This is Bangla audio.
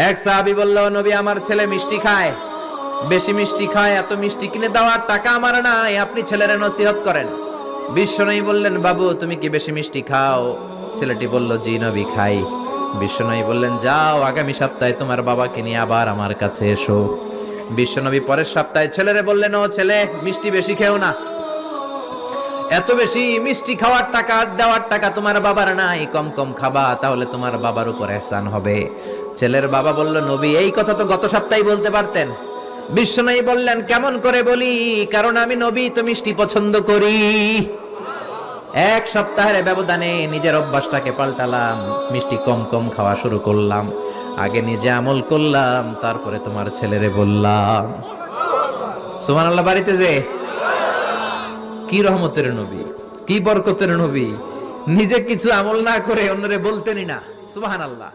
এক সাহাবী বলল, নবী আমার ছেলে মিষ্টি খায়, বেশি মিষ্টি খায়, এত মিষ্টি কিনে দেওয়ার টাকা আমার নাই, আপনি ছেলের নসিহত করেন। বিশ্বনবী বললেন, বাবু তুমি কি বেশি মিষ্টি খাও? ছেলেটি বলল, জি নবী খাই। বিশ্বনবী বললেন, যাও আগামী সপ্তাহে তোমার বাবাকে নিয়ে আবার আমার কাছে এসো। বিশ্বনবী পরের সপ্তাহে ছেলেরে বললেন, ও ছেলে মিষ্টি বেশি খেও না, এত বেশি মিষ্টি খাওয়ার টাকা দেওয়ার টাকা তোমার বাবার নাই, কম কম খাবা, তাহলে তোমার বাবার উপর ihsan হবে। ছেলের বাবা বলল, নবী এই কথা তো গত সপ্তাহে বলতে পারতেন। বিশ্বনবী বললেন, কেমন করে বলি, কারণ আমি নবী তো মিষ্টি পছন্দ করি। এক সপ্তাহের ব্যবধানে নিজের অভ্যাসটাকে পাল্টালাম, মিষ্টি কম কম খাওয়া শুরু করলাম, আগে নিজে আমল করলাম, তারপরে তোমার ছেলেরে বললাম। সুবহানাল্লাহ। বাড়িতে যে কি রহমতের নবী, কি বরকতের নবী, নিজে কিছু আমল না করে অন্যরে বলতেনই না। সুবহানাল্লাহ।